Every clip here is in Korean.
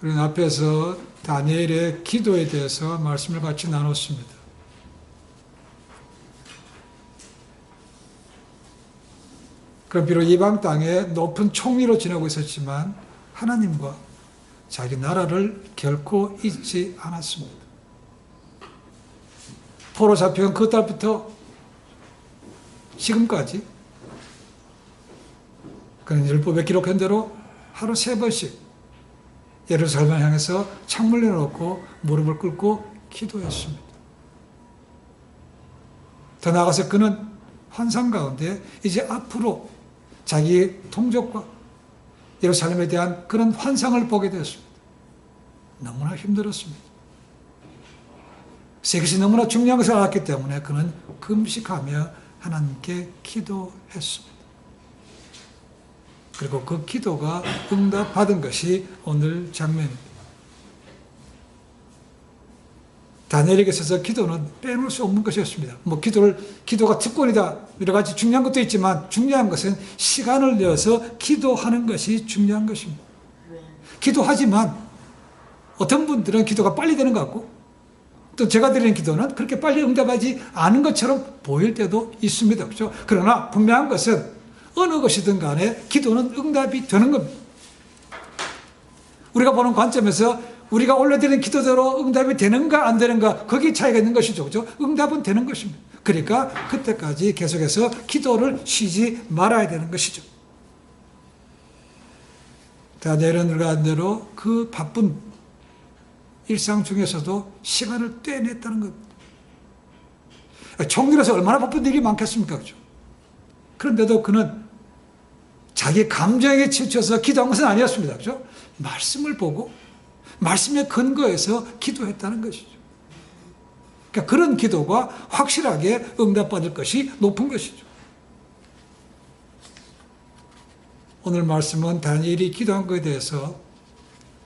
우리는 앞에서 다니엘의 기도에 대해서 말씀을 같이 나눴습니다. 그럼 비록 이방 땅에 높은 총리로 지내고 있었지만 하나님과 자기 나라를 결코 잊지 않았습니다. 포로 잡혀온 그 달부터 지금까지 그는 율법에 기록한 대로 하루 3번씩 예루살렘을 향해서 창문을 내놓고 무릎을 꿇고 기도했습니다. 더 나아가서 그는 환상 가운데 이제 앞으로 자기의 동족과 예루살렘에 대한 그런 환상을 보게 되었습니다. 너무나 힘들었습니다. 이것이 너무나 중요한 것을 알았기 때문에 그는 금식하며 하나님께 기도했습니다. 그리고 그 기도가 응답받은 것이 오늘 장면입니다. 다니엘에게 있어서 기도는 빼놓을 수 없는 것이었습니다. 기도가 특권이다. 여러 가지 중요한 것도 있지만 중요한 것은 시간을 내어서 기도하는 것이 중요한 것입니다. 기도하지만 어떤 분들은 기도가 빨리 되는 것 같고 또 제가 드리는 기도는 그렇게 빨리 응답하지 않은 것처럼 보일 때도 있습니다. 그렇죠? 그러나 분명한 것은 어느 것이든 간에 기도는 응답이 되는 겁니다. 우리가 보는 관점에서 우리가 올려드리는 기도대로 응답이 되는가 안 되는가 거기 차이가 있는 것이죠. 그렇죠? 응답은 되는 것입니다. 그러니까 그때까지 계속해서 기도를 쉬지 말아야 되는 것이죠. 다니엘은 우리가 한 대로 그 바쁜 일상 중에서도 시간을 떼냈다는 겁니다. 총리로서 얼마나 바쁜 일이 많겠습니까? 그렇죠? 그런데도 그는 자기 감정에 치우쳐서 기도한 것은 아니었습니다. 그렇죠? 말씀을 보고 말씀에 근거해서 기도했다는 것이죠. 그러니까 그런 기도가 확실하게 응답받을 것이 높은 것이죠. 오늘 말씀은 다니엘이 기도한 것에 대해서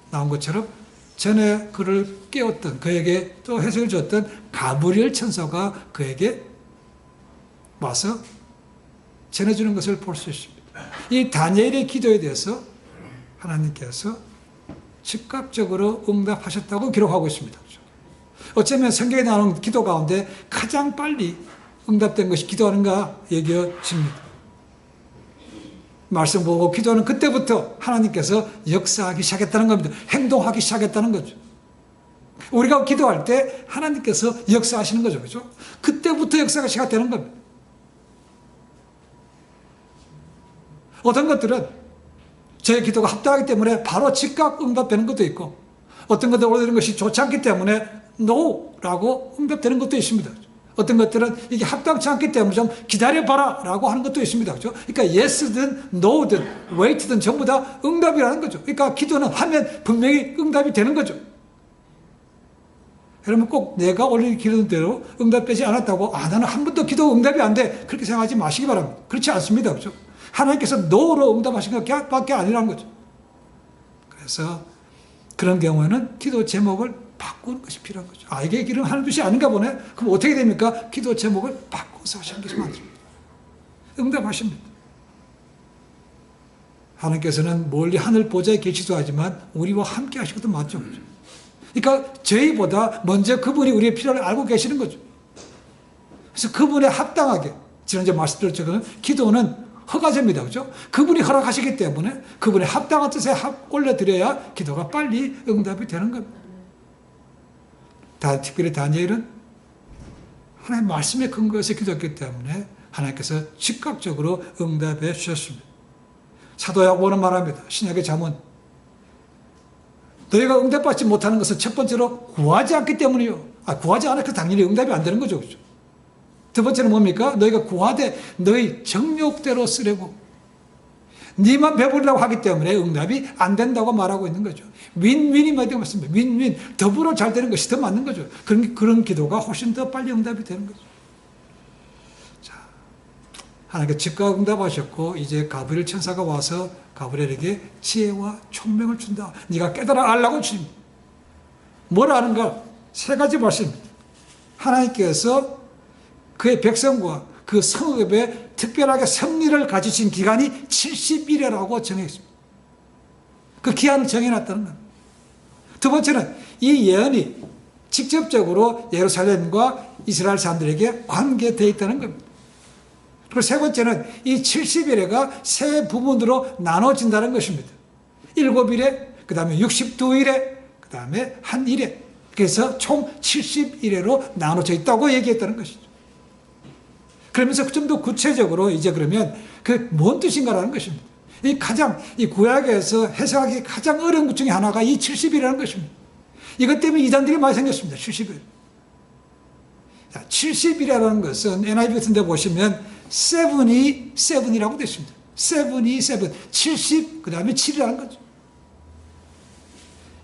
나온 것처럼 전에 그를 깨웠던 그에게 또 해석을 줬던 가브리엘 천사가 그에게 와서 전해주는 것을 볼 수 있습니다. 이 다니엘의 기도에 대해서 하나님께서 즉각적으로 응답하셨다고 기록하고 있습니다. 어쩌면 성경에 나오는 기도 가운데 가장 빨리 응답된 것이 기도하는가 여겨집니다. 말씀 보고 기도하는 그때부터 하나님께서 역사하기 시작했다는 겁니다. 행동하기 시작했다는 거죠. 우리가 기도할 때 하나님께서 역사하시는 거죠. 그렇죠? 그때부터 역사가 시작되는 겁니다. 어떤 것들은 제 기도가 합당하기 때문에 바로 즉각 응답되는 것도 있고 어떤 것들은 올려드리는 것이 좋지 않기 때문에 NO라고 응답되는 것도 있습니다. 어떤 것들은 이게 합당치 않기 때문에 좀 기다려봐라 라고 하는 것도 있습니다. 그렇죠? 그러니까 yes든 no든 wait든 전부 다 응답이라는 거죠. 그러니까 기도는 하면 분명히 응답이 되는 거죠. 여러분 꼭 내가 올린 기도대로 응답되지 않았다고 나는 한 번도 기도 응답이 안 돼 그렇게 생각하지 마시기 바랍니다. 그렇지 않습니다. 그렇죠? 하나님께서 no로 응답하신 것밖에 아니라는 거죠. 그래서 그런 경우에는 기도 제목을 바꾸는 것이 필요한 거죠. 이게 기름 하는 뜻이 아닌가 보네. 그럼 어떻게 됩니까? 기도 제목을 바꿔서 하시는 것이 맞습니다. 응답하십니다. 하나님께서는 멀리 하늘 보좌에 계시기도 하지만 우리와 함께 하시는 것도 맞죠. 그러니까 저희보다 먼저 그분이 우리의 필요를 알고 계시는 거죠. 그래서 그분에 합당하게 지난주에 말씀드렸죠. 기도는 허가제입니다. 그렇죠? 그분이 허락하시기 때문에 그분의 합당한 뜻에 올려드려야 기도가 빨리 응답이 되는 겁니다. 특별히 다니엘은 하나님의 말씀에 근거해서 기도했기 때문에 하나님께서 즉각적으로 응답해 주셨습니다. 사도 야고보는 말합니다. 신약의 잠언. 너희가 응답받지 못하는 것은 첫 번째로 구하지 않기 때문이요. 구하지 않으니까 당연히 응답이 안 되는 거죠. 그렇죠? 두 번째는 뭡니까? 너희가 구하되 너희 정욕대로 쓰려고 니만 배부르려고 하기 때문에 응답이 안 된다고 말하고 있는 거죠. 윈윈이 맞습니다. 윈윈. 더불어 잘 되는 것이 더 맞는 거죠. 그런 기도가 훨씬 더 빨리 응답이 되는 거죠. 자, 하나님께 즉각 응답하셨고 이제 가브리엘 천사가 와서 가브리엘에게 지혜와 총명을 준다. 네가 깨달아 알라고 주십니다. 뭘 아는가? 3가지 말씀입니다. 하나님께서 그의 백성과 그 성읍에 특별하게 승리를 가지신 기간이 70일이라고 정했습니다. 그 기한을 정해놨다는 겁니다. 두 번째는 이 예언이 직접적으로 예루살렘과 이스라엘 사람들에게 관계되어 있다는 겁니다. 그리고 세 번째는 이 70일에가 세 부분으로 나눠진다는 것입니다. 7일에, 그 다음에 62일에, 그 다음에 한 일에. 그래서 총 70일에로 나눠져 있다고 얘기했다는 것이죠. 그러면서 좀 더 구체적으로 이제 그러면 그 뭔 뜻인가라는 것입니다. 이 구약에서 해석하기 가장 어려운 것 중에 하나가 이 70일이라는 것입니다. 이것 때문에 이단들이 많이 생겼습니다. 70일. 자, 70이라는 것은 NIV 같은 데 보시면 77이라고 되어 있습니다. 77, 70, 그 다음에 7이라는 거죠.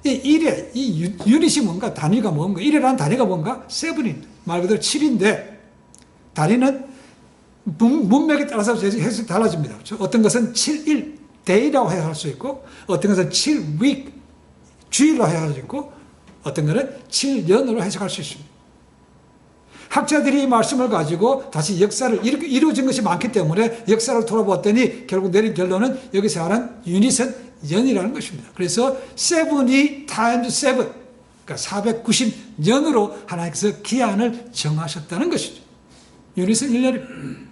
이 1에, 이 유닛이 뭔가, 단위가 뭔가, 1이라는 단위가 뭔가, 7입니다. 말 그대로 7인데, 단위는 문맥에 따라서 해석이 달라집니다. 그렇죠? 어떤 것은 7일, day라고 해석할 수 있고, 어떤 것은 7week, 주일로 해석할 수 있고, 어떤 것은 7년으로 해석할 수 있습니다. 학자들이 이 말씀을 가지고 다시 역사를 이루어진 것이 많기 때문에 역사를 돌아보았더니 결국 내린 결론은 여기서 하는 유닛은 년이라는 것입니다. 그래서 70이 times 7, 그러니까 490년으로 하나님께서 기한을 정하셨다는 것이죠. 유닛은 1년입니다.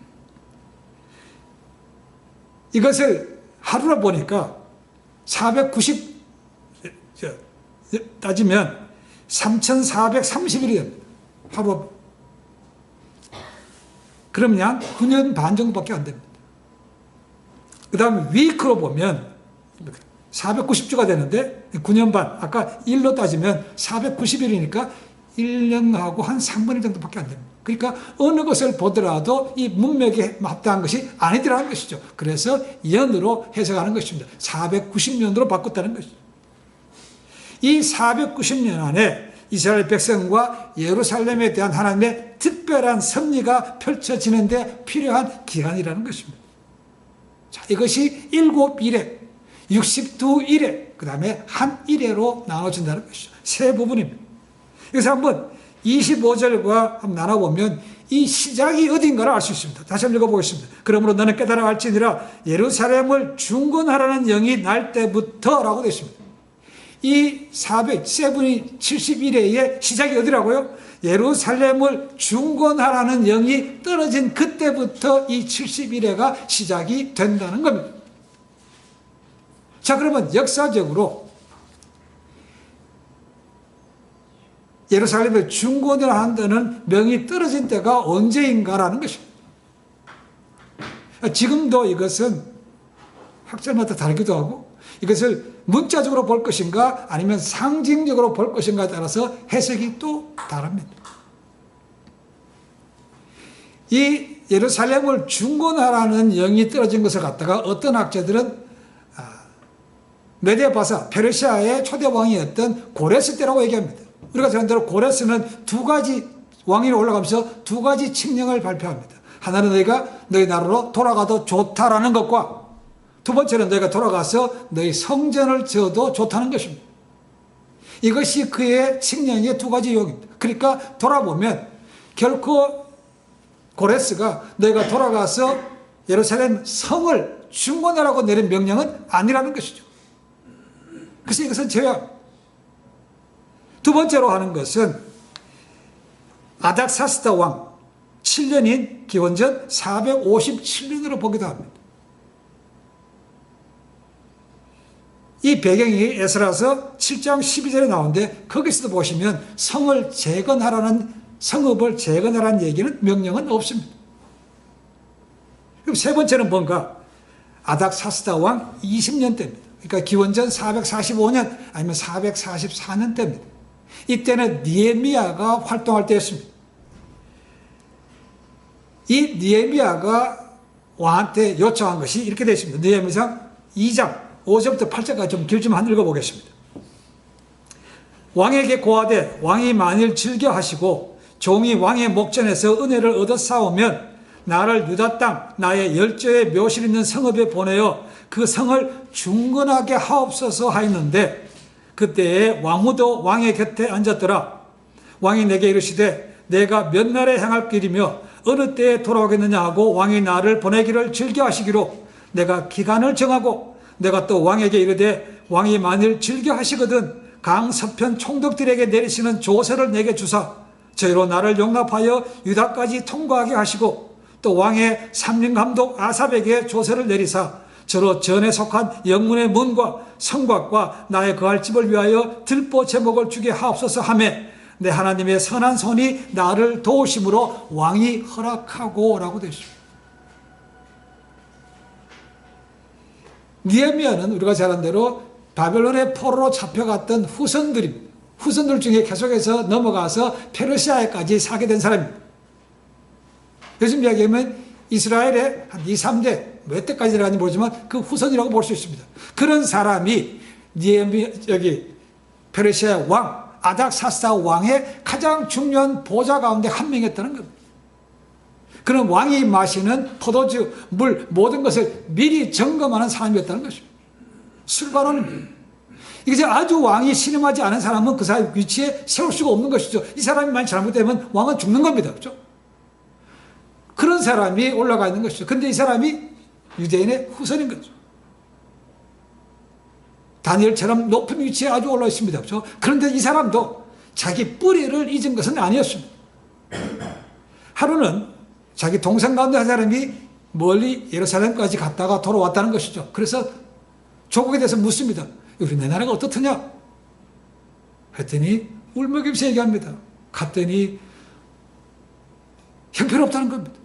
이것을 하루로 보니까 490 따지면 3430일이 됩니다. 하루. 그러면 9년 반 정도밖에 안 됩니다. 그 다음에 위크로 보면 490주가 되는데 9년 반, 아까 1로 따지면 490일이니까 1년하고 한 3분의 1 정도밖에 안 됩니다. 그러니까 어느 것을 보더라도 이 문맥에 합당한 것이 아니더라는 것이죠. 그래서 연으로 해석하는 것입니다. 490년으로 바꿨다는 것이죠. 이 490년 안에 이스라엘 백성과 예루살렘에 대한 하나님의 특별한 섭리가 펼쳐지는데 필요한 기간이라는 것입니다. 자, 이것이 7일에, 62일에, 그 다음에 한 일회로 나눠진다는 것이죠. 세 부분입니다. 그래서 한번 25절과 한번 나눠보면 이 시작이 어딘가를 알 수 있습니다. 다시 한번 읽어보겠습니다. 그러므로 너는 깨달아 알지니라 예루살렘을 중건하라는 영이 날 때부터 라고 되어 있습니다. 이 71일의 시작이 어디라고요? 예루살렘을 중건하라는 영이 떨어진 그때부터 이 70일회가 시작이 된다는 겁니다. 자, 그러면 역사적으로 예루살렘을 중건을 한다는 명이 떨어진 때가 언제인가라는 것입니다. 지금도 이것은 학자마다 다르기도 하고 이것을 문자적으로 볼 것인가 아니면 상징적으로 볼 것인가에 따라서 해석이 또 다릅니다. 이 예루살렘을 중건하라는 영이 떨어진 것을 갖다가 어떤 학자들은 메데바사, 페르시아의 초대 왕이었던 고레스 때라고 얘기합니다. 우리가 전한 대로 고레스는 두 가지 왕위에 올라가면서 두 가지 칙령을 발표합니다. 하나는 너희가 너희 나라로 돌아가도 좋다라는 것과 두 번째는 너희가 돌아가서 너희 성전을 지어도 좋다는 것입니다. 이것이 그의 칙령의 두 가지 유형입니다. 그러니까 돌아보면 결코 고레스가 너희가 돌아가서 예루살렘 성을 중건하라고 내린 명령은 아니라는 것이죠. 그래서 이것은 제외합니다. 두 번째로 하는 것은 아닥사스다 왕 7년인 기원전 457년으로 보기도 합니다. 이 배경이 에스라서 7장 12절에 나오는데 거기서도 보시면 성을 재건하라는 성읍을 재건하라는 얘기는 명령은 없습니다. 그럼 세 번째는 뭔가 아닥사스다 왕 20년 때입니다. 그러니까 기원전 445년 아니면 444년 때입니다. 이때는 느헤미야가 활동할 때였습니다. 이 느헤미야가 왕한테 요청한 것이 이렇게 되어 있습니다. 느헤미야상 2장 5절부터 8절까지 좀 길지만 한 읽어보겠습니다. 왕에게 고하되 왕이 만일 즐겨하시고 종이 왕의 목전에서 은혜를 얻어 싸우면 나를 유다 땅 나의 열조의 묘실 있는 성읍에 보내어 그 성을 중건하게 하옵소서 하였는데 그때에 왕후도 왕의 곁에 앉았더라. 왕이 내게 이르시되 내가 몇 날에 향할 길이며 어느 때에 돌아오겠느냐 하고 왕이 나를 보내기를 즐겨하시기로 내가 기간을 정하고 내가 또 왕에게 이르되 왕이 만일 즐겨하시거든 강 서편 총독들에게 내리시는 조서를 내게 주사 저희로 나를 용납하여 유다까지 통과하게 하시고 또 왕의 삼림감독 아삽에게 조서를 내리사 저로 전에 속한 영문의 문과 성곽과 나의 거할 집을 위하여 들보 제목을 주게 하옵소서 하며 내 하나님의 선한 손이 나를 도우심으로 왕이 허락하고 라고 되어 있습니다. 느헤미야는 우리가 잘 아는 대로 바벨론의 포로로 잡혀갔던 후손들입니다. 후손들 중에 계속해서 넘어가서 페르시아에까지 사게 된 사람입니다. 요즘 이야기하면 이스라엘의 한 2, 3대 몇 대까지 들어가는지 모르지만 그 후손이라고 볼 수 있습니다. 그런 사람이 페르시아 왕 아닥사스다 왕의 가장 중요한 보좌 가운데 한 명이었다는 겁니다. 그런 왕이 마시는 포도주, 물 모든 것을 미리 점검하는 사람이었다는 것입니다. 술관원입니다. 이게 아주 왕이 신임하지 않은 사람은 그 사람 위치에 세울 수가 없는 것이죠. 이 사람이 많이 잘못되면 왕은 죽는 겁니다. 그렇죠? 그런 사람이 올라가 있는 것이죠. 근데 이 사람이 유대인의 후손인 거죠. 다니엘처럼 높은 위치에 아주 올라 있습니다. 그렇죠? 그런데 이 사람도 자기 뿌리를 잊은 것은 아니었습니다. 하루는 자기 동생 가운데 한 사람이 멀리 예루살렘까지 갔다가 돌아왔다는 것이죠. 그래서 조국에 대해서 묻습니다. 우리 내 나라가 어떻더냐? 했더니 울먹이면서 얘기합니다. 갔더니 형편없다는 겁니다.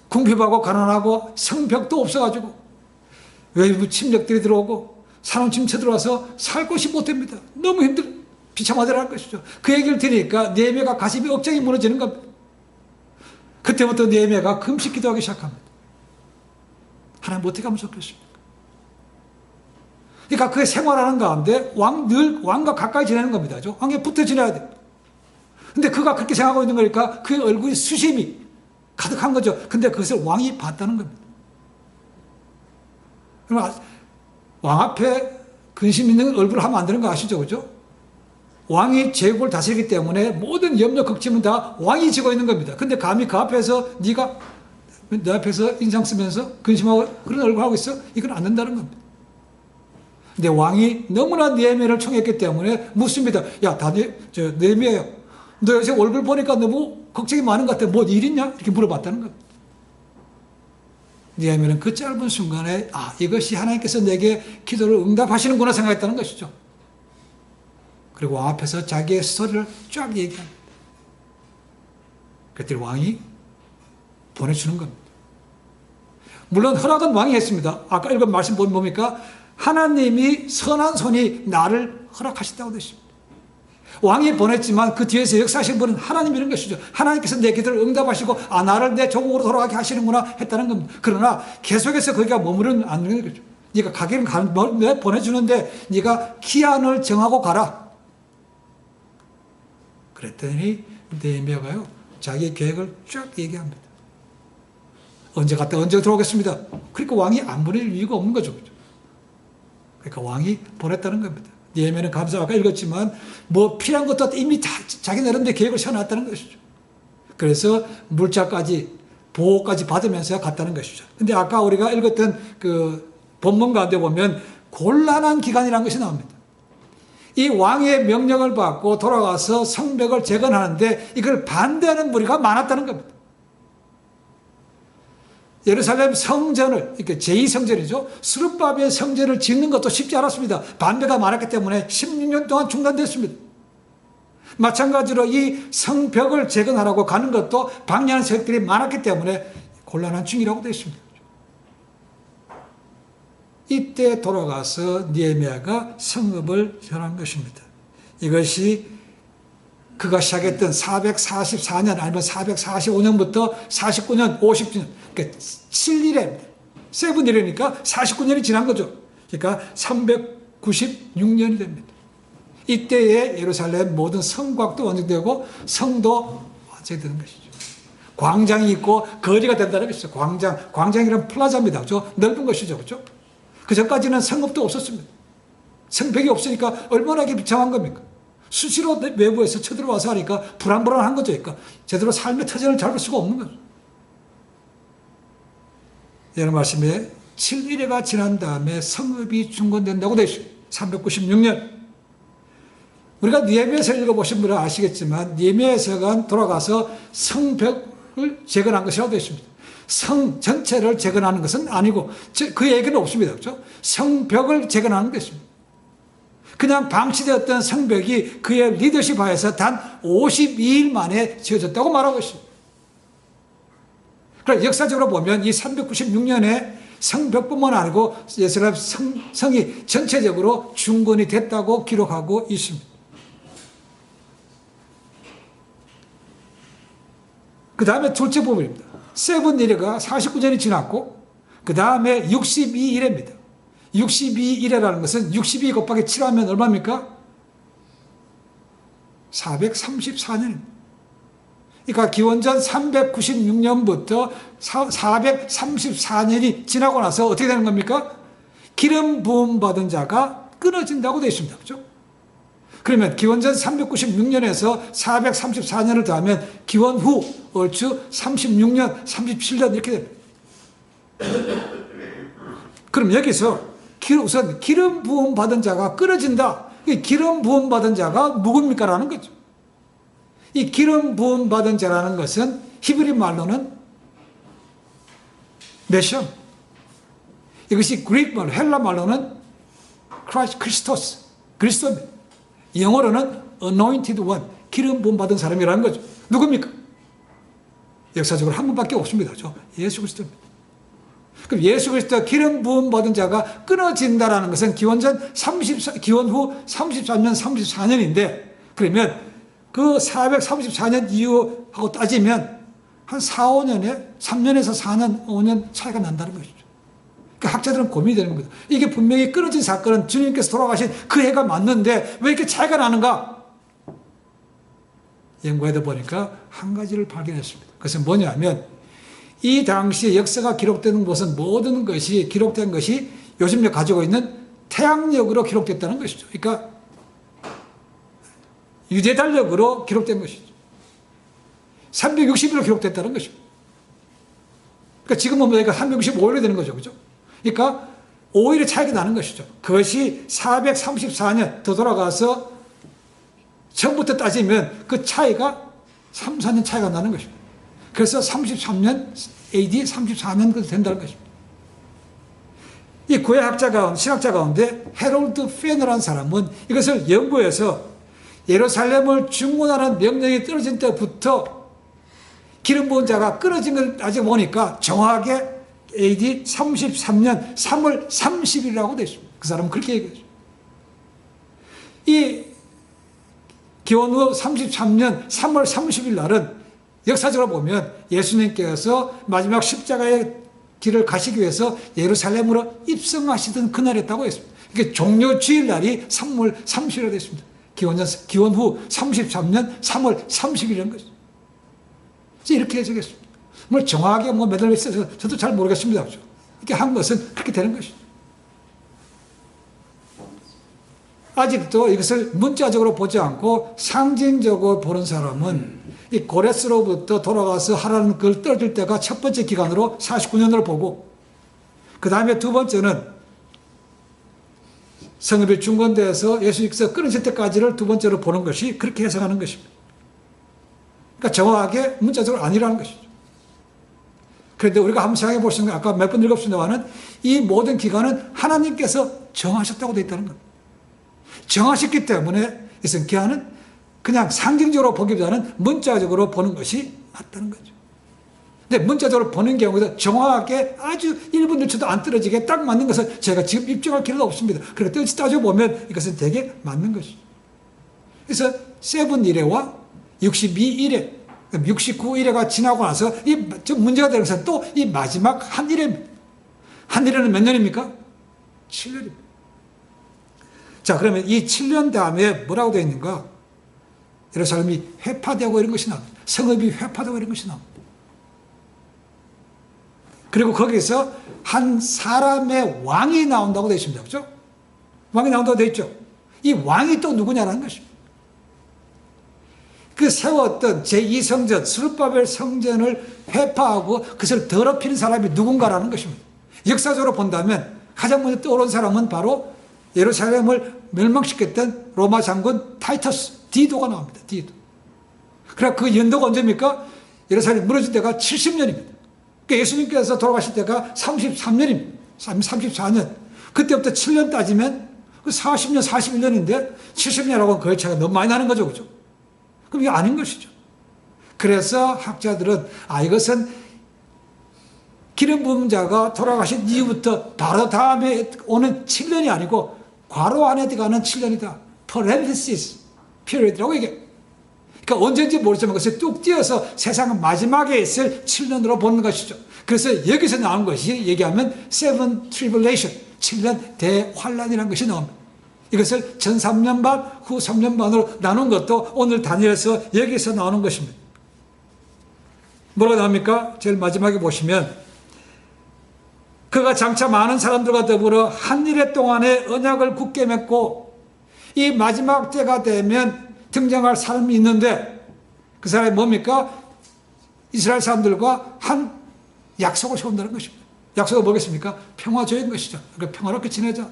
궁핍하고 가난하고 성벽도 없어가지고 외부 침략들이 들어오고 사람 침체 들어와서 살 곳이 못 됩니다. 너무 비참하더라는 것이죠. 그 얘기를 들으니까 느헤미야가 가슴이 억장이 무너지는 겁니다. 그때부터 느헤미야가 금식 기도하기 시작합니다. 하나님 어떻게 하면 좋겠습니까? 그러니까 그의 생활하는 가운데 늘 왕과 가까이 지내는 겁니다. 왕에 붙어 지내야 돼요. 근데 그가 그렇게 생각하고 있는 거니까 그의 얼굴이 수심이 가득한 거죠. 근데 그것을 왕이 봤다는 겁니다. 그러면 왕 앞에 근심 있는 얼굴을 하면 안 되는 거 아시죠? 그죠? 왕이 제국을 다스리기 때문에 모든 염려, 걱정은 다 왕이 지고 있는 겁니다. 근데 감히 그 앞에서 네가 내 앞에서 인상 쓰면서 근심하고 그런 얼굴 하고 있어? 이건 안 된다는 겁니다. 근데 왕이 너무나 느헤미야를 청했기 때문에 묻습니다. 야, 느헤미야야, 너 요새 얼굴 보니까 너무 걱정이 많은 것 같아. 뭐 일 있냐? 이렇게 물어봤다는 겁니다. 느헤미야는 그 짧은 순간에 이것이 하나님께서 내게 기도를 응답하시는구나 생각했다는 것이죠. 그리고 왕 앞에서 자기의 스토리를 쫙 얘기합니다. 그때 왕이 보내주는 겁니다. 물론 허락은 왕이 했습니다. 아까 읽은 말씀 보면 뭡니까? 하나님이 선한 손이 나를 허락하셨다고 되십니다. 왕이 보냈지만 그 뒤에서 역사하신 분은 하나님이라는 것이죠. 하나님께서 내 기도를 응답하시고 나를 내 조국으로 돌아가게 하시는구나 했다는 겁니다. 그러나 계속해서 거기가 머무르면 안 되는 거죠. 네가 가기는 내 보내주는데 네가 기한을 정하고 가라. 그랬더니 느헤미야가요 자기 계획을 쫙 얘기합니다. 언제 갔다 언제 들어오겠습니다. 그러니까 왕이 안 보낼 이유가 없는 거죠. 그러니까 왕이 보냈다는 겁니다. 느헤미야는 감사 아까 읽었지만 뭐 필요한 것도 이미 다 자기 나름대로 계획을 세워놨다는 것이죠. 그래서 물자까지 보호까지 받으면서 갔다는 것이죠. 근데 아까 우리가 읽었던 그 본문 가운데 보면 곤란한 기간이라는 것이 나옵니다. 이 왕의 명령을 받고 돌아가서 성벽을 재건하는데 이걸 반대하는 무리가 많았다는 겁니다. 예루살렘 성전을, 이렇게 제2성전이죠. 스룹바벨 성전을 짓는 것도 쉽지 않았습니다. 반대가 많았기 때문에 16년 동안 중단됐습니다. 마찬가지로 이 성벽을 재건하라고 가는 것도 방해하는 세력들이 많았기 때문에 곤란한 중이라고 되어 있습니다. 이때 돌아가서 느헤미야가 성읍을 전한 것입니다. 이것이 그가 시작했던 444년 아니면 445년부터 49년, 50년, 그러니까 7일에, 세븐일이니까 49년이 지난 거죠. 그러니까 396년이 됩니다. 이때에 예루살렘 모든 성곽도 완성되고 성도 완성되는 것이죠. 광장이 있고 거리가 된다는 것이죠. 광장이란 플라자입니다. 그렇죠? 넓은 것이죠. 그렇죠? 그 전까지는 성읍도 없었습니다. 성벽이 없으니까 얼마나 비참한 겁니까? 수시로 외부에서 쳐들어와서 하니까 불안불안한 거죠. 그러니까 제대로 삶의 터전을 잡을 수가 없는 거죠. 이런 말씀에 7일회가 지난 다음에 성읍이 중건된다고 되어 있습니다. 396년. 우리가 느헤미야서 읽어보신 분은 아시겠지만 느헤미야서가 돌아가서 성벽을 재건한 것이라고 되어 있습니다. 성 전체를 재건하는 것은 아니고 그 얘기는 없습니다. 그렇죠? 성벽을 재건하는 것입니다. 그냥 방치되었던 성벽이 그의 리더십 하에서 단 52일 만에 지어졌다고 말하고 있습니다. 그러니까 역사적으로 보면 이 396년에 성벽뿐만 아니고 예루살렘 성이 전체적으로 중건이 됐다고 기록하고 있습니다. 그 다음에 둘째 부분입니다. 세븐 이레가 49년이 지났고 그 다음에 62일입니다. 62일이라는 것은 62 곱하기 7하면 얼마입니까? 434년입니다. 그러니까 기원전 396년부터 434년이 지나고 나서 어떻게 되는 겁니까? 기름 부음 받은 자가 끊어진다고 되어 있습니다. 그렇죠? 그러면 기원전 396년에서 434년을 더하면 기원 후 얼추 36년, 37년 이렇게 됩니다. 그럼 여기서 우선 기름 부음 받은 자가 끊어진다. 이 기름 부음 받은 자가 누굽니까? 라는 거죠. 이 기름 부음 받은 자라는 것은 히브리 말로는 메시아. 이것이 그리스 말로, 헬라 말로는 크리스토스, 그리스도입니다. 영어로는 anointed one, 기름 부음 받은 사람이라는 거죠. 누굽니까? 역사적으로 한 분밖에 없습니다. 예수 그리스도입니다. 그럼 예수 그리스도 기름 부음 받은 자가 끊어진다라는 것은 기원 후 33년, 34년인데 그러면 그 434년 이후하고 따지면 한 4, 5년에 3년에서 4년, 5년 차이가 난다는 것이죠. 그러니까 학자들은 고민이 되는 겁니다. 이게 분명히 끊어진 사건은 주님께서 돌아가신 그 해가 맞는데 왜 이렇게 차이가 나는가? 연구해다 보니까 한 가지를 발견했습니다. 그것은 뭐냐면 이 당시 역사가 기록되는 것은 모든 것이 기록된 것이 요즘 가지고 있는 태양력으로 기록됐다는 것이죠. 그러니까 유대달력으로 기록된 것이죠. 360일로 기록됐다는 것이죠. 그러니까 지금 보면 여기가 365일이 되는 거죠. 그죠? 그러니까 5일의 차이가 나는 것이죠. 그것이 434년 더 돌아가서 처음부터 따지면 그 차이가 3, 4년 차이가 나는 것입니다. 그래서 33년 AD 34년 된다는 것입니다. 이 구약학자 가운데, 신학자 가운데 헤롤드 페너라는 사람은 이것을 연구해서 예루살렘을 중건하는 명령이 떨어진 때부터 기름 부은 자가 끊어진 걸 따져 보니까 정확하게 AD 33년 3월 30일이라고 되어 있습니다. 그 사람은 그렇게 얘기했죠. 이 기원 후 33년 3월 30일 날은 역사적으로 보면 예수님께서 마지막 십자가의 길을 가시기 위해서 예루살렘으로 입성하시던 그날이었다고 했습니다. 그러니까 종료 주일날이 3월 30일이라고 됐습니다. 기원 후 33년 3월 30일이라는 것이죠. 이렇게 해석했습니다. 뭐 정확하게 몇 날 있어서 저도 잘 모르겠습니다. 이렇게 한 것은 그렇게 되는 것이죠. 아직도 이것을 문자적으로 보지 않고 상징적으로 보는 사람은 이 고레스로부터 돌아가서 하라는 걸 떨어질 때가 첫 번째 기간으로 49년을 보고 그 다음에 두 번째는 성읍이 중건돼서 예수님께서 끊어질 때까지를 두 번째로 보는 것이 그렇게 해석하는 것입니다. 그러니까 정확하게 문자적으로 아니라는 것이죠. 그런데 우리가 한번 생각해 보시는 거 아까 몇 번 읽었습니다만은 이 모든 기간은 하나님께서 정하셨다고 되어 있다는 겁니다. 정하셨기 때문에 이것은 기한은 그냥 상징적으로 보기보다는 문자적으로 보는 것이 맞다는 거죠. 근데 문자적으로 보는 경우에도 정확하게 아주 1분 1초도 안 떨어지게 딱 맞는 것을 제가 지금 입증할 필요도 없습니다. 그러니까 따져보면 이것은 되게 맞는 것이죠. 그래서 세븐 이레와 62일에 69일에가 지나고 나서 이 문제가 되는 것은 또 이 마지막 한 일입니다. 한 일에는 몇 년입니까? 7년입니다. 자, 그러면 이 7년 다음에 뭐라고 되어 있는가? 예루살렘이 회파되고 이런 것이 나옵니다. 성읍이 회파되고 이런 것이 나옵니다. 그리고 거기서 한 사람의 왕이 나온다고 되어 있습니다. 그렇죠? 왕이 나온다고 되어 있죠. 이 왕이 또 누구냐라는 것입니다. 그 세웠던 제2성전, 스룹바벨 성전을 회파하고 그것을 더럽히는 사람이 누군가라는 것입니다. 역사적으로 본다면 가장 먼저 떠오른 사람은 바로 예루살렘을 멸망시켰던 로마 장군 타이터스 디도가 나옵니다. 디도. 그러나 그 연도가 언제입니까? 예루살렘이 무너질 때가 70년입니다. 그러니까 예수님께서 돌아가실 때가 33년입니다. 34년. 그때부터 7년 따지면 40년, 41년인데 70년하고는 거의 차이가 너무 많이 나는 거죠. 그죠? 그럼 이게 아닌 것이죠. 그래서 학자들은 이것은 기름 부은 자가 돌아가신 이후부터 바로 다음에 오는 7년이 아니고 괄호 안에 들어가는 7년이다. parenthesis period라고 얘기해요. 그러니까 언제인지 모르지만 그것을 뚝 띄어서 세상 마지막에 있을 7년으로 보는 것이죠. 그래서 여기서 나온 것이 얘기하면 seven tribulation, 7년 대환란이라는 것이 나옵니다. 이것을 전 3년 반, 후 3년 반으로 나눈 것도 오늘 다니엘서 여기서 나오는 것입니다. 뭐가 나옵니까? 제일 마지막에 보시면 그가 장차 많은 사람들과 더불어 한 일해 동안에 언약을 굳게 맺고 이 마지막 때가 되면 등장할 사람이 있는데 그 사람이 뭡니까? 이스라엘 사람들과 한 약속을 세운다는 것입니다. 약속은 뭐겠습니까? 평화적인 것이죠. 그러니까 평화롭게 지내자.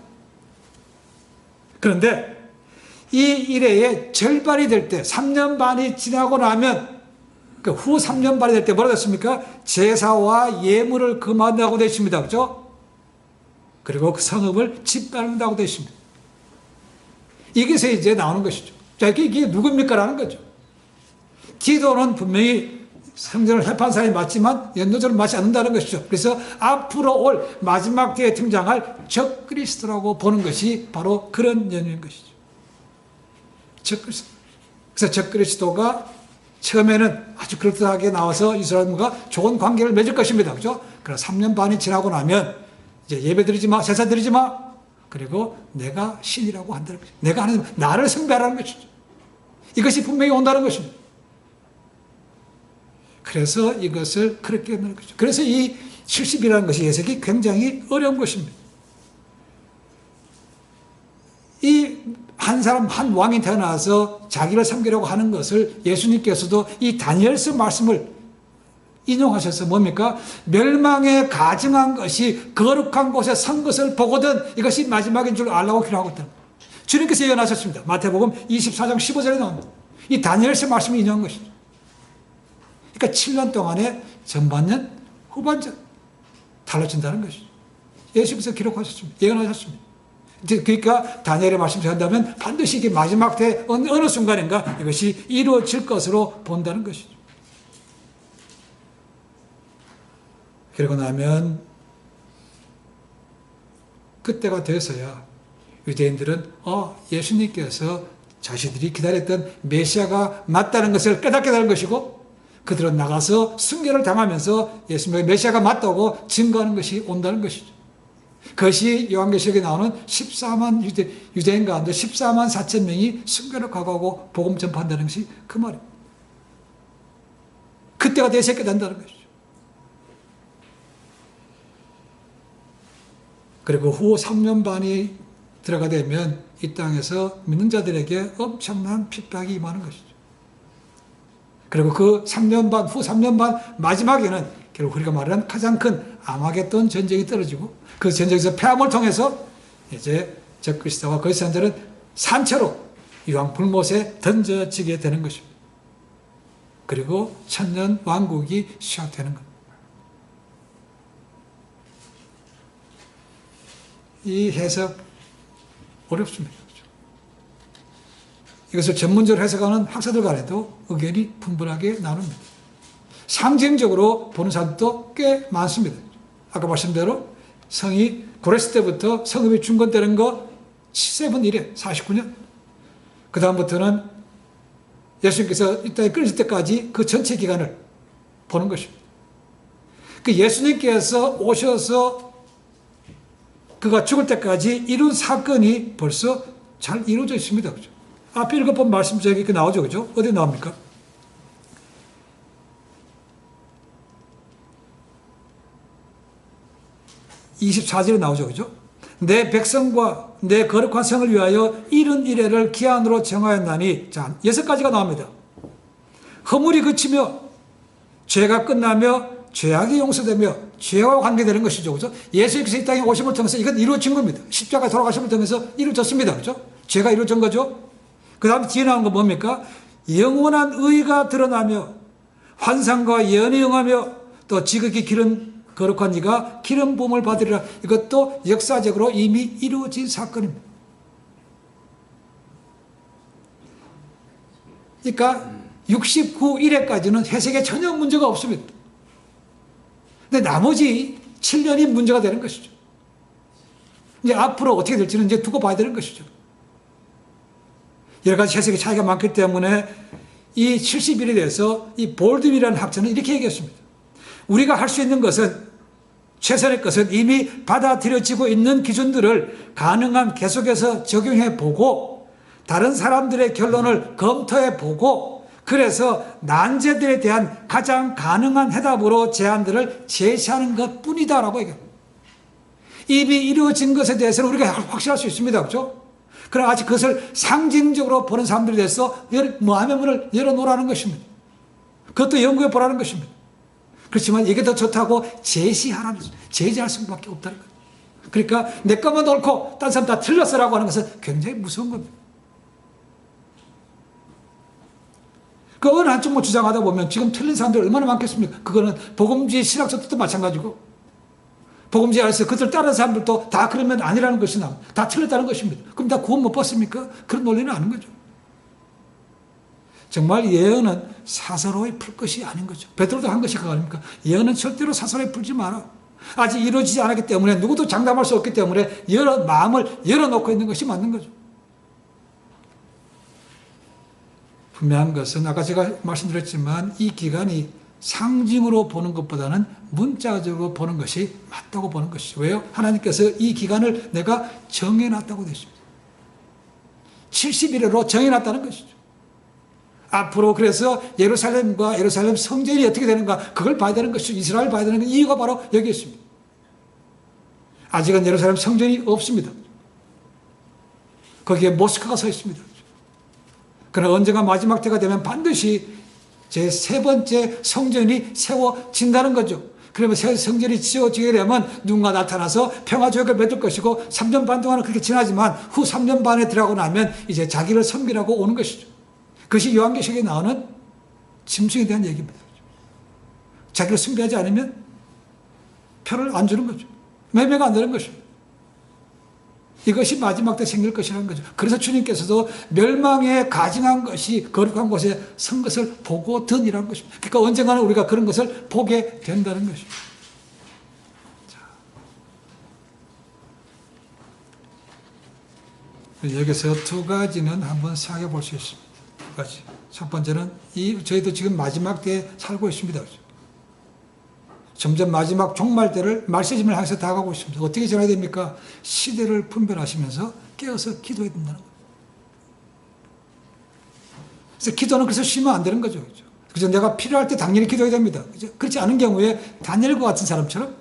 그런데 이 일회의 절반이 될 때 3년 반이 지나고 나면 그 후 3년 반이 될 때 뭐라 됐습니까? 제사와 예물을 금한다고 되어 있습니다. 그렇죠? 그리고 그 성읍을 짓밟는다고 되어 있습니다. 여기서 이제 나오는 것이죠. 자, 이게 누굽니까? 라는 거죠. 디도는 분명히 성전을 회파한 사람이 맞지만 연도절은 맞지 않는다는 것이죠. 그래서 앞으로 올 마지막 때에 등장할 적그리스도라고 보는 것이 바로 그런 연유인 것이죠. 적그리스도. 그래서 적그리스도가 처음에는 아주 그럴듯하게 나와서 이스라엘과 좋은 관계를 맺을 것입니다. 그죠? 그럼 3년 반이 지나고 나면 이제 예배 드리지 마, 제사 드리지 마. 그리고 내가 신이라고 한다는 것이죠. 내가 하는, 나를 숭배하라는 것이죠. 이것이 분명히 온다는 것입니다. 그래서 이것을 그렇게 하는 것이죠. 그래서 이 70이라는 것이 예색이 굉장히 어려운 것입니다. 이 한 사람, 한 왕이 태어나서 자기를 섬기려고 하는 것을 예수님께서도 이 다니엘서 말씀을 인용하셔서 뭡니까? 멸망에 가증한 것이 거룩한 곳에 선 것을 보거든 이것이 마지막인 줄 알라고 기록하거든. 주님께서 예언하셨습니다. 마태복음 24장 15절에 나옵니다. 이 다니엘서 말씀을 인용한 것이죠. 그러니까 7년 동안에 전반년, 후반전 달라진다는 것이죠. 예수님께서 기록하셨습니다. 예언하셨습니다. 그러니까 다니엘의 말씀을 한다면 반드시 이게 마지막 때 어느 순간인가 이것이 이루어질 것으로 본다는 것이죠. 그러고 나면 그때가 돼서야 유대인들은 예수님께서 자신들이 기다렸던 메시아가 맞다는 것을 깨닫게 될 것이고 그들은 나가서 순교를 당하면서 예수님의 메시아가 맞다고 증거하는 것이 온다는 것이죠. 그것이 요한계시록에 나오는 14만 유대인 가운데 14만 4천 명이 순교를 각오하고 복음 전파한다는 것이 그 말입니다. 그때가 돼서 깨닫는다는 것이죠. 그리고 후 3년 반이 들어가 되면 이 땅에서 믿는 자들에게 엄청난 핍박이 임하는 것이죠. 그리고 그 3년 반, 후 3년 반 마지막에는 결국 우리가 말하는 가장 큰 아마겟돈 전쟁이 떨어지고 그 전쟁에서 패함을 통해서 이제 적그리스도와 거짓 선자들은 산채로 이왕 불못에 던져지게 되는 것입니다. 그리고 천년 왕국이 시작되는 것. 이 해석 어렵습니다. 이것을 전문적으로 해석하는 학자들 간에도 의견이 분분하게 나눕니다. 상징적으로 보는 사람도 꽤 많습니다. 아까 말씀대로 성이 고레스 때부터 성읍이 중건되는 거 7세븐 49년. 그 다음부터는 예수님께서 이 땅에 끊어질 때까지 그 전체 기간을 보는 것입니다. 그 예수님께서 오셔서 그가 죽을 때까지 이룬 사건이 벌써 잘 이루어져 있습니다. 그죠? 앞에 읽어본 말씀 저기 나오죠. 그죠? 어디 나옵니까? (24절에) 나오죠. 그죠? 내 백성과 내 거룩한 성을 위하여 이른 이래를 기한으로 정하였나니. 자, 6가지가 나옵니다. 허물이 그치며 죄가 끝나며 죄악이 용서되며 죄와 관계되는 것이죠. 그죠? 예수께서 이 땅에 오심을 통해서 이건 이루어진 겁니다. 십자가에 돌아가심을 통해서 이루어졌습니다. 그죠? 죄가 이루어진 거죠. 그 다음에 뒤에 나온 건 뭡니까? 영원한 의가 드러나며 환상과 예언이 응하며 또 지극히 기름 거룩한 이가 기름 부음을 받으리라. 이것도 역사적으로 이미 이루어진 사건입니다. 그러니까 69일에까지는 해석에 전혀 문제가 없습니다. 근데 나머지 7년이 문제가 되는 것이죠. 이제 앞으로 어떻게 될지는 이제 두고 봐야 되는 것이죠. 여러 가지 해석의 차이가 많기 때문에 이 70일에 대해서 이 볼드윌이라는 학자는 이렇게 얘기했습니다. 우리가 할 수 있는 것은 최선의 것은 이미 받아들여지고 있는 기준들을 가능한 계속해서 적용해 보고 다른 사람들의 결론을 검토해 보고 그래서 난제들에 대한 가장 가능한 해답으로 제안들을 제시하는 것뿐이다라고 얘기합니다. 이미 이루어진 것에 대해서는 우리가 확실할 수 있습니다. 그렇죠? 그러나 아직 그것을 상징적으로 보는 사람들에 대해서 마음의 문을 열어놓으라는 것입니다. 그것도 연구해 보라는 것입니다. 그렇지만 이게 더 좋다고 제시하라는 것입니다. 제시할 수밖에 없다는 거예요. 그러니까 내 것만 옳고 딴 사람 다 틀렸어라고 하는 것은 굉장히 무서운 겁니다. 그 어느 한쪽만 주장하다 보면 지금 틀린 사람들 얼마나 많겠습니까? 그거는 복음주의 신학자들도 마찬가지고 복음주의 안에서 그들 따르는 사람들도 다 그러면 아니라는 것이 다 틀렸다는 것입니다. 그럼 다 구원 못 받습니까? 그런 논리는 아닌 거죠. 정말 예언은 사사로이 풀 것이 아닌 거죠. 베드로도 한 것이 그거 아닙니까? 예언은 절대로 사사로이 풀지 마라. 아직 이루어지지 않았기 때문에 누구도 장담할 수 없기 때문에 마음을 열어놓고 있는 것이 맞는 거죠. 분명한 것은 아까 제가 말씀드렸지만 이 기간이 상징으로 보는 것보다는 문자적으로 보는 것이 맞다고 보는 것이죠. 왜요? 하나님께서 이 기간을 내가 정해놨다고 되십니다. 70일으로 정해놨다는 것이죠. 앞으로 그래서 예루살렘과 예루살렘 성전이 어떻게 되는가 그걸 봐야 되는 것이죠. 이스라엘 봐야 되는 이유가 바로 여기 있습니다. 아직은 예루살렘 성전이 없습니다. 거기에 모스크가 서 있습니다. 그러나 언젠가 마지막 때가 되면 반드시 제 세 번째 성전이 세워진다는 거죠. 그러면 새 성전이 지어지게 되면 누군가 나타나서 평화조약을 맺을 것이고 3년 반 동안은 그렇게 지나지만 후 3년 반에 들어가고 나면 이제 자기를 섬기라고 오는 것이죠. 그것이 요한계시록에 나오는 짐승에 대한 얘기입니다. 자기를 숭배하지 않으면 표를 안 주는 거죠. 매매가 안 되는 것입니다. 이것이 마지막 때 생길 것이라는 거죠. 그래서 주님께서도 멸망에 가증한 것이 거룩한 곳에 선 것을 보거든이라는 것입니다. 그러니까 언젠가는 우리가 그런 것을 보게 된다는 것입니다. 자. 여기서 두 가지는 한번 생각해 볼 수 있습니다. 두 가지. 첫 번째는 저희도 지금 마지막 때에 살고 있습니다. 점점 마지막 종말 때를 말세짐을 향해서 다가가고 있습니다. 어떻게 전해야 됩니까? 시대를 분별하시면서 깨어서 기도해야 된다는 거예요. 그래서 기도는 그래서 쉬면 안 되는 거죠. 그죠? 내가 필요할 때 당연히 기도해야 됩니다. 그죠? 그렇지 않은 경우에 다니엘과 같은 사람처럼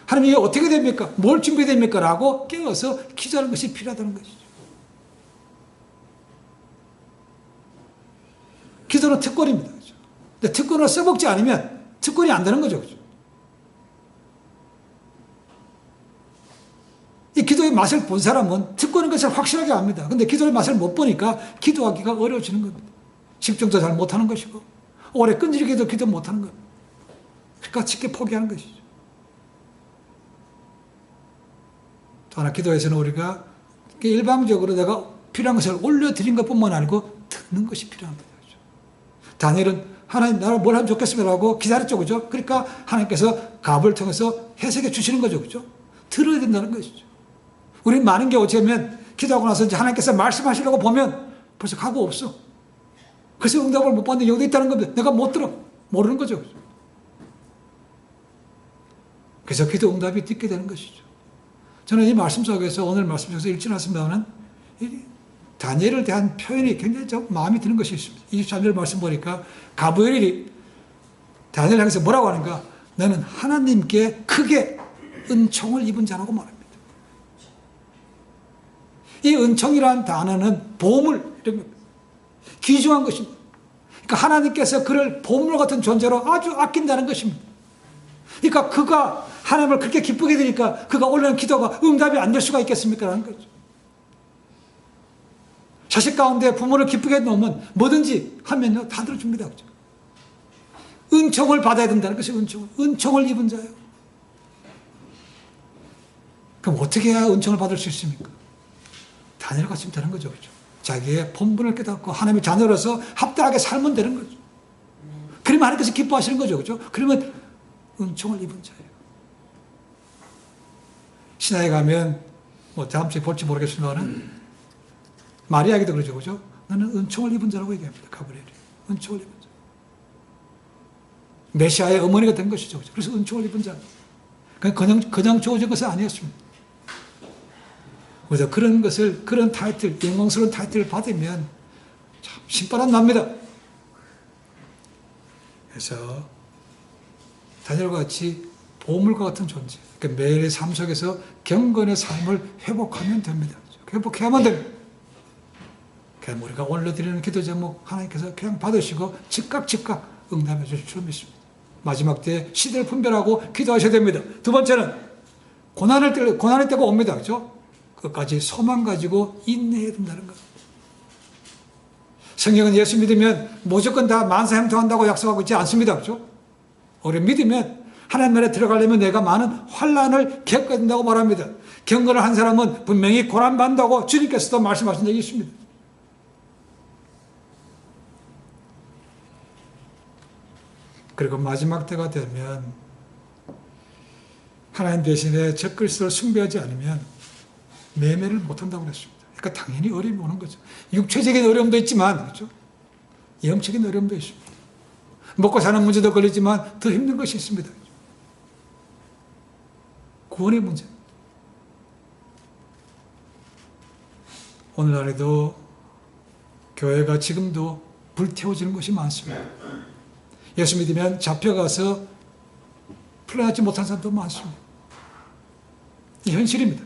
하나님 이게 어떻게 됩니까? 뭘 준비해야 됩니까? 라고 깨어서 기도하는 것이 필요하다는 것이죠. 기도는 특권입니다. 그죠? 근데 특권을 써먹지 않으면 특권이 안 되는 거죠. 그죠? 이 기도의 맛을 본 사람은 특권인 것을 확실하게 압니다. 근데 기도의 맛을 못 보니까 기도하기가 어려워지는 겁니다. 집중도 잘 못하는 것이고 오래 끈질기도 기도 못하는 겁니다. 그러니까 쉽게 포기하는 것이죠. 또 하나 기도에서는 우리가 일방적으로 내가 필요한 것을 올려드린 것뿐만 아니고 듣는 것이 필요합니다. 다니엘은 하나님 나를 뭘 하면 좋겠습니다 라고 기다렸죠. 그죠? 그러니까 하나님께서 갑을 통해서 해석해 주시는 거죠. 그죠? 들어야 된다는 것이죠. 우리 많은 경우 어쩌면 기도하고 나서 이제 하나님께서 말씀하시려고 보면 벌써 각오 없어. 그래서 응답을 못 받는 경우도 있다는 겁니다. 내가 못 들어. 모르는 거죠. 그래서 기도 응답이 늦게 되는 것이죠. 저는 이 말씀 속에서 오늘 말씀 속에서 읽지 않았습니다만 다니엘을 대한 표현이 굉장히 좀 마음에 드는 것이 있습니다. 23절 말씀 보니까 가브리엘이 다니엘 향해서 뭐라고 하는가? 너는 하나님께 크게 은총을 입은 자라고 말합니다. 이 은총이라는 단어는 보물, 이런 겁니다. 귀중한 것입니다. 그러니까 하나님께서 그를 보물 같은 존재로 아주 아낀다는 것입니다. 그러니까 그가 하나님을 그렇게 기쁘게 되니까 그가 올리는 기도가 응답이 안 될 수가 있겠습니까? 라는 거죠. 자식 가운데 부모를 기쁘게 놓으면 뭐든지 하면요, 다 들어줍니다. 그죠? 은총을 받아야 된다는 것이 은총을 입은 자예요. 그럼 어떻게 해야 은총을 받을 수 있습니까? 다니엘 같으면 되는 거죠. 그죠? 자기의 본분을 깨닫고 하나님의 자녀로서 합당하게 살면 되는 거죠. 그러면 하나님께서 기뻐하시는 거죠. 그죠? 그러면 은총을 입은 자예요. 신화에 가면, 다음 주에 볼지 모르겠습니다만, 마리아에게도 그러죠. 그죠? 너는 은총을 입은 자라고 얘기합니다. 가브리엘이. 은총을 입은 자. 메시아의 어머니가 된 것이죠. 그죠? 그래서 은총을 입은 자. 그냥 주어진 것은 아니었습니다. 그래서 그런 타이틀, 영광스러운 타이틀을 받으면 참 신바람 납니다. 그래서 다니엘과 같이 보물과 같은 존재. 그러니까 매일의 삶 속에서 경건의 삶을 회복하면 됩니다. 회복해야만 됩니다. 그럼 우리가 올려드리는 기도 제목 하나님께서 그냥 받으시고 즉각 응답해 주실 줄 믿습니다. 마지막 때에 시대를 분별하고 기도하셔야 됩니다. 두 번째는 고난의 때가 옵니다. 그렇죠? 끝까지 소망 가지고 인내해야 된다는 것. 성경은 예수 믿으면 무조건 다 만사형통한다고 약속하고 있지 않습니다. 그렇죠? 우리 믿으면 하나님 나라에 들어가려면 내가 많은 환난을 겪어야 된다고 말합니다. 경건을 한 사람은 분명히 고난받는다고 주님께서도 말씀하신 적이 있습니다. 그리고 마지막 때가 되면 하나님 대신에 적그리스도를 숭배하지 않으면 매매를 못한다고 그랬습니다. 그러니까 당연히 어려움이 오는 거죠. 육체적인 어려움도 있지만, 그렇죠? 영적인 어려움도 있습니다. 먹고 사는 문제도 걸리지만 더 힘든 것이 있습니다. 구원의 문제. 오늘날에도 교회가 지금도 불태워지는 것이 많습니다. 예수 믿으면 잡혀가서 풀려나지 못한 사람도 많습니다. 이 현실입니다.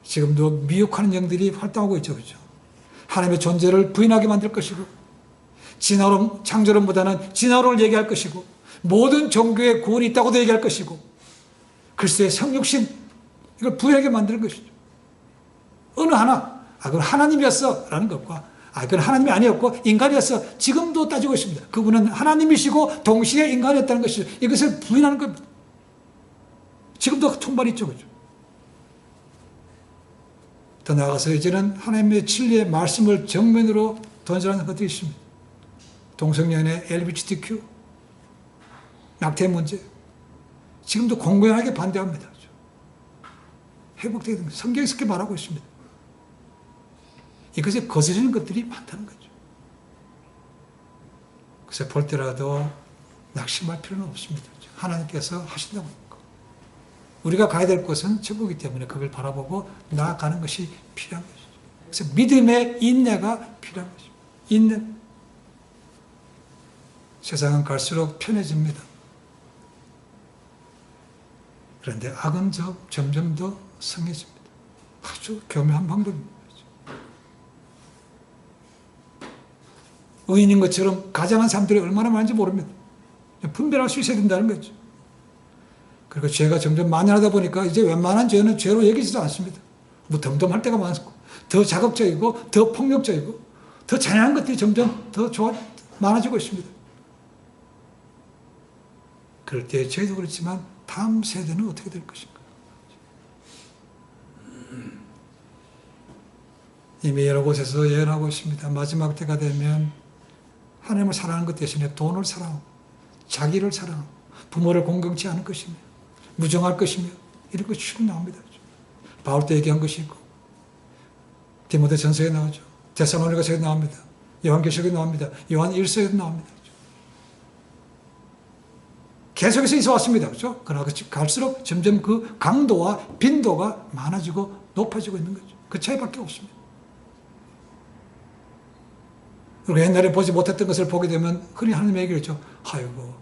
지금도 미혹하는 영들이 활동하고 있죠. 그렇죠? 하나님의 존재를 부인하게 만들 것이고, 진화론, 창조론보다는 진화론을 얘기할 것이고, 모든 종교에 구원이 있다고도 얘기할 것이고, 글쎄 성육신, 이걸 부인하게 만드는 것이죠. 어느 하나, 그건 하나님이었어 라는 것과, 그건 하나님이 아니었고 인간이었어, 지금도 따지고 있습니다. 그분은 하나님이시고 동시에 인간이었다는 것이죠. 이것을 부인하는 겁니다. 지금도 총발이 있죠. 그렇죠? 더 나아가서 이제는 하나님의 진리의 말씀을 정면으로 던져라는 것들이 있습니다. 동성연애, LGBTQ, 낙태 문제, 지금도 공공연하게 반대합니다. 회복되는 것, 성경에서 그렇게 말하고 있습니다. 이것에 거스르는 것들이 많다는 거죠. 그래서 볼 때라도 낙심할 필요는 없습니다. 하나님께서 하신다고 합니다. 우리가 가야 될 곳은 천국이기 때문에 그걸 바라보고 나아가는 것이 필요한 것이죠. 그래서 믿음의 인내가 필요한 것입니다. 인내. 세상은 갈수록 편해집니다. 그런데 악은 점점 더 성해집니다. 아주 교묘한 방법입니다. 의인인 것처럼 가장한 사람들이 얼마나 많은지 모릅니다. 분별할 수 있어야 된다는 거죠. 그리고 죄가 점점 만연하다 보니까 이제 웬만한 죄는 죄로 여기지도 않습니다. 무덤덤할 때가 많고, 더 자극적이고, 더 폭력적이고, 더 잔인한 것들이 점점 더 많아지고 있습니다. 그럴 때 저희도 그렇지만 다음 세대는 어떻게 될 것인가? 이미 여러 곳에서 예언하고 있습니다. 마지막 때가 되면 하나님을 사랑하는 것 대신에 돈을 사랑하고, 자기를 사랑하고, 부모를 공경치 않을 것이며, 무정할 것이며, 이런 것이 쭉 나옵니다. 바울 때 얘기한 것이 있고, 디모데전서에 나오죠. 데살로니가서에 나옵니다. 요한계시록에 나옵니다. 요한 1서에도 나옵니다. 계속해서 있어 왔습니다. 그렇죠? 그러나 갈수록 점점 그 강도와 빈도가 많아지고 높아지고 있는 거죠. 그 차이밖에 없습니다. 그리고 옛날에 보지 못했던 것을 보게 되면 흔히 하나님 얘기를 했죠. 아이고,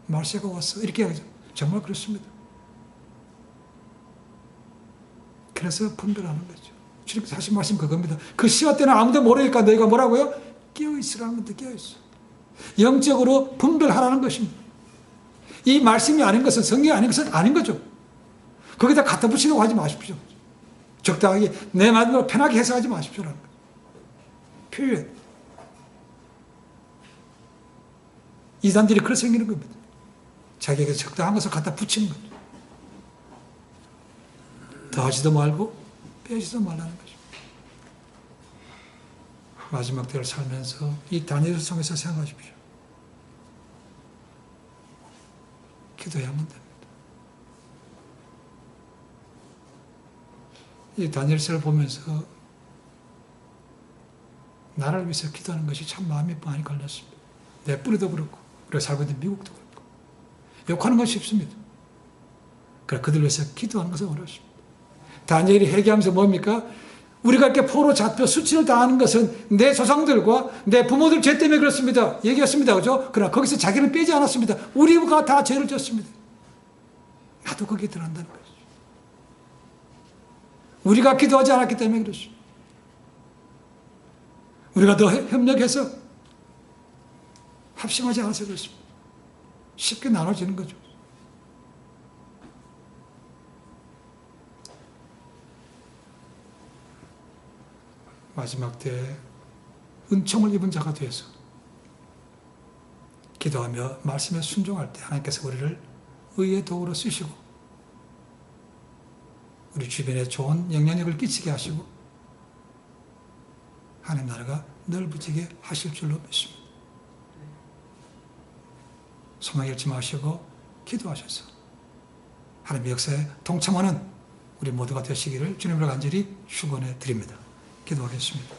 말세가 왔어. 이렇게 하죠. 정말 그렇습니다. 그래서 분별하는 거죠. 주님께서 하신 말씀 그겁니다. 그 시와 때는 아무도 모르니까 너희가 뭐라고요? 깨어있으라는 건데 깨어있어. 영적으로 분별하라는 것입니다. 이 말씀이 아닌 것은, 성경이 아닌 것은 아닌 거죠. 거기다 갖다 붙이려고 하지 마십시오. 적당하게 내 마음대로 편하게 해석하지 마십시오라는 거예요. 표현. 이단들이 그렇게 생기는 겁니다. 자기에게 적당한 것을 갖다 붙이는 거죠. 더하지도 말고 빼지도 말라는 거죠. 마지막 때를 살면서 이 다니엘을 통해서 생각하십시오. 기도해야만 됩니다. 이 다니엘서를 보면서 나라를 위해서 기도하는 것이 참 마음이 많이 걸렸습니다. 내 뿌리도 그렇고 우리가 살고 있는 미국도 그렇고 욕하는 건 쉽습니다. 그러나 그들 위해서 기도하는 것은 어렵습니다. 다니엘이 회개하면서 뭡니까? 우리가 이렇게 포로 잡혀 수치를 당하는 것은 내 조상들과 내 부모들 죄 때문에 그렇습니다. 얘기했습니다. 그죠? 그러나 거기서 자기는 빼지 않았습니다. 우리가 다 죄를 졌습니다. 나도 거기에 들어간다는 거죠. 우리가 기도하지 않았기 때문에 그렇습니다. 우리가 더 협력해서 합심하지 않아서 그렇습니다. 쉽게 나눠지는 거죠. 마지막 때 은총을 입은 자가 되어서 기도하며 말씀에 순종할 때 하나님께서 우리를 의의 도구로 쓰시고 우리 주변에 좋은 영향력을 끼치게 하시고 하나님 나라가 넓어지게 하실 줄로 믿습니다. 소망 잃지 마시고 기도하셔서 하나님의 역사에 동참하는 우리 모두가 되시기를 주님으로 간절히 축원해 드립니다. 기도하겠습니다.